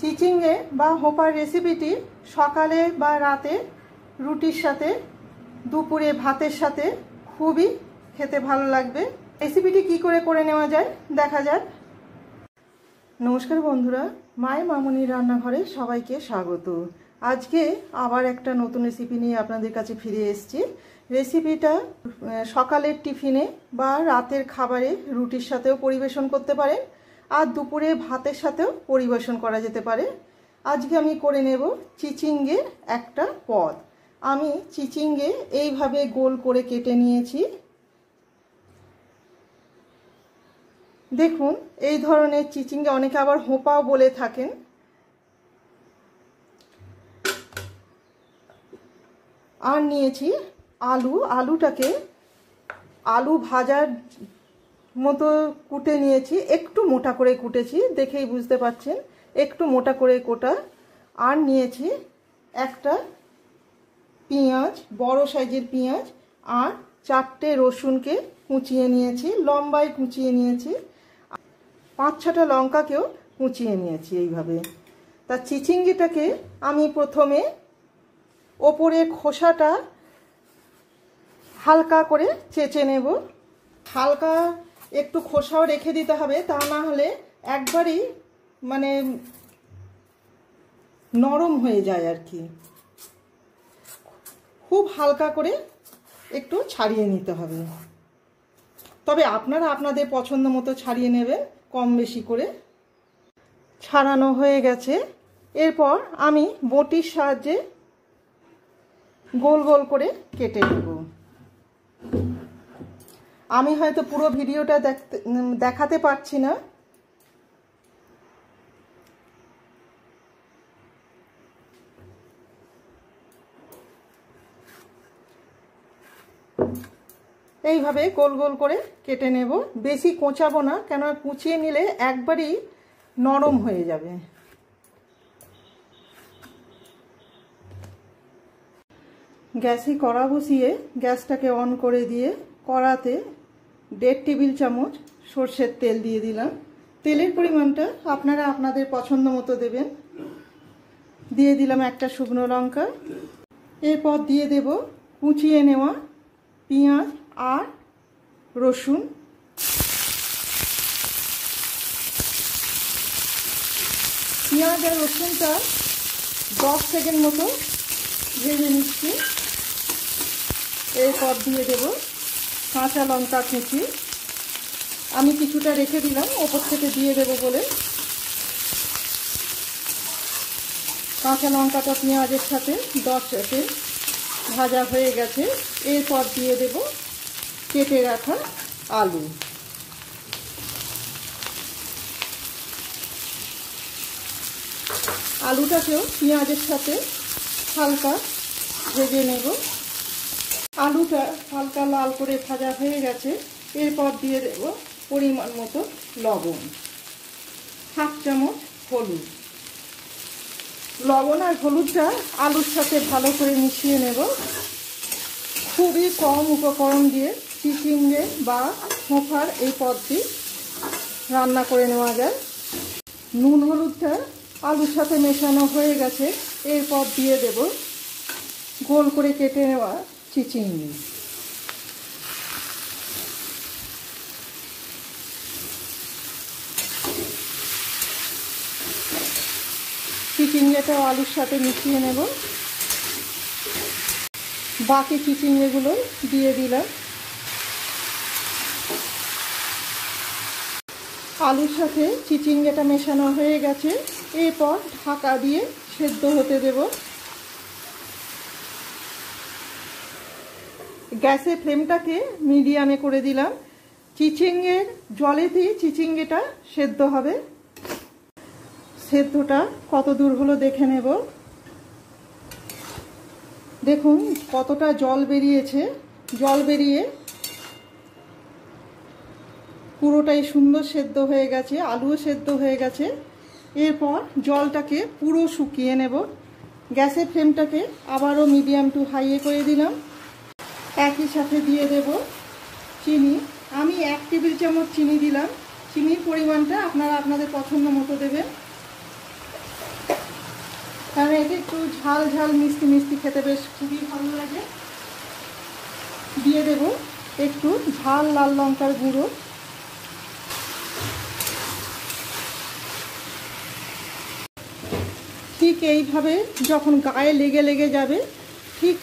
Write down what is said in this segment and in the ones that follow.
চিচিঙ্গে বা হোপার রেসিপিটি সকালে বা রাতে রুটির সাথে, দুপুরে ভাতের সাথে খুবই খেতে ভালো লাগবে। রেসিপিটি কি করে নেওয়া যায় দেখা যাক। নমস্কার বন্ধুরা, মায়ের মামুনির রান্নাঘরে সবাইকে স্বাগত। আজকে আবার একটা নতুন রেসিপি নিয়ে আপনাদের কাছে ফিরে এসেছি। রেসিপিটা সকালের টিফিনে বা রাতের খাবারে রুটির সাথেও পরিবেশন করতে পারেন, আর দুপুরে ভাতের সাথেও পরিবেশন করা যেতে পারে। আজকে আমি করে নেব চিচিঙ্গের একটা পদ। আমি চিচিঙ্গে এইভাবে গোল করে কেটে নিয়েছি। দেখুন, এই ধরনের চিচিঙ্গে অনেকে আবার হোপাও বলে থাকেন। আর নিয়েছি আলুটাকে আলু ভাজার মতো কুটে নিয়েছি, একটু মোটা করে কুটেছি, দেখেই বুঝতে পারছেন একটু মোটা করে কোটা। আর নিয়েছি একটা পেঁয়াজ, বড় সাইজের পেঁয়াজ, আর 4টে রসুনকে কুচিয়ে নিয়েছি, লম্বায় কুচিয়ে নিয়েছি। 5-6টা লঙ্কাকেও কুচিয়ে নিয়েছি এইভাবে। তা চিচিঙ্গিটাকে আমি প্রথমে ওপরের খোসাটা হালকা করে চেঁচে নেব। হালকা একটু খোসাও রেখে দিতে হবে, তা না হলে একবারই নরম হয়ে যায় আর কি। খুব হালকা করে একটু ছাড়িয়ে নিতে হবে, তবে আপনারা আপনাদের পছন্দ মতো ছাড়িয়ে নেবেন, কম বেশি করে। ছাড়ানো হয়ে গেছে। এরপর আমি বটির সাহায্যে গোল গোল করে কেটে নেব। আমি হয়তো পুরো ভিডিওটা দেখাতে পারছি না। এইভাবে গোল গোল করে কেটে নেব। বেশি কোঁচাবো না, কেন কুচিয়ে নিলে একবারই নরম হয়ে যাবে। গ্যাসে কড়া বসিয়ে গ্যাসটাকে অন করে দিয়ে কড়াতে 1.5 টেবিল চামচ সর্ষের তেল দিয়ে দিলাম। তেলের পরিমাণটা আপনারা আপনাদের পছন্দ মতো দেবেন। দিয়ে দিলাম একটা শুকনো লঙ্কা। এরপর দিয়ে দেব কুচিয়ে নেওয়া পেঁয়াজ আর রসুন। পেঁয়াজ আর রসুনটা 10 সেকেন্ড মতো ভেজে নিচ্ছি। এরপর দিয়ে দেব কাঁচা লঙ্কা কুচি। আমি কিছুটা রেখে দিলাম ওপর থেকে দিয়ে দেব বলে। কাঁচা লঙ্কাটা পেঁয়াজের সাথে 10 সেকেন্ড ভাজা হয়ে গেছে। এরপর দিয়ে দেব কেটে রাখা আলু। আলুটাকেও পেঁয়াজের সাথে হালকা ভেজে নেব। আলুটা হালকা লাল করে ভাজা হয়ে গেছে। এরপর দিয়ে দেব পরিমাণ মতো লবণ, 1/2 চামচ হলুদ। লবণ আর হলুদটা আলুর সাথে ভালো করে মিশিয়ে নেব। খুবই কম উপকরণ দিয়ে চিচিঙ্গে বা হোপার এই পদটি রান্না করে নেওয়া যায়। নুন হলুদটা আলুর সাথে মেশানো হয়ে গেছে। এরপর দিয়ে দেব গোল করে কেটে নেওয়া চিচিঙ্গে। চিচিঙ্গেটাও আলুর সাথে মিশিয়ে নেব। বাকি চিচিঙ্গেগুলো দিয়ে দিলাম। আলুর সাথে চিচিঙ্গেটা মেশানো হয়ে গেছে। এরপর ঢাকা দিয়ে সেদ্ধ হতে দেব। গ্যাসের ফ্লেমটাকে মিডিয়ামে করে দিলাম। চিচিঙ্গের জলেতেই চিচিঙ্গেটা সেদ্ধ হবে। সেদ্ধটা কত দূর হলো দেখে নেব। দেখুন কতটা জল বেরিয়েছে। জল বেরিয়ে পুরোটাই সুন্দর সেদ্ধ হয়ে গেছে, আলুও সেদ্ধ হয়ে গেছে। এরপর জলটাকে পুরো শুকিয়ে নেব। গ্যাসের ফ্লেমটাকে আবারও মিডিয়াম টু হাইয়ে করে দিলাম। একই সাথে দিয়ে দেব চিনি। আমি 1 টেবিল চামচ চিনি দিলাম। চিনির পরিমাণটা আপনারা আপনাদের পছন্দ মতো দেবেন। এতে একটু ঝাল ঝাল মিষ্টি মিষ্টি খেতে বেশ খুবই ভালো লাগে। দিয়ে দেব একটু ঝাল লাল লঙ্কার গুঁড়ো। ঠিক এইভাবে যখন গায়ে লেগে লেগে যাবে ঠিক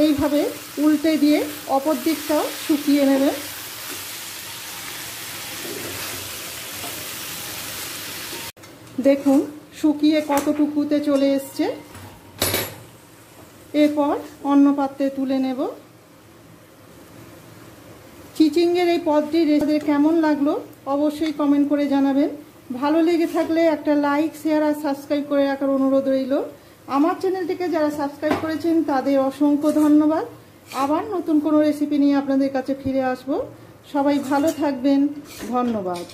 এইভাবে উল্টে দিয়ে অপর দিকটাও শুকিয়ে নেবেন। দেখুন শুকিয়ে কতটুকুতে চলে এসছে। এরপর অন্য পাত্রে তুলে নেব। চিচিঙ্গের এই পদটি আপনাদের কেমন লাগলো অবশ্যই কমেন্ট করে জানাবেন। ভালো লেগে থাকলে একটা লাইক শেয়ার আর সাবস্ক্রাইব করে রাখার অনুরোধ রইল। আমার চ্যানেলটিকে যারা সাবস্ক্রাইব করেছেন তাদের অসংখ্য ধন্যবাদ। আবার নতুন কোনো রেসিপি নিয়ে আপনাদের কাছে ফিরে আসব। সবাই ভালো থাকবেন, ধন্যবাদ।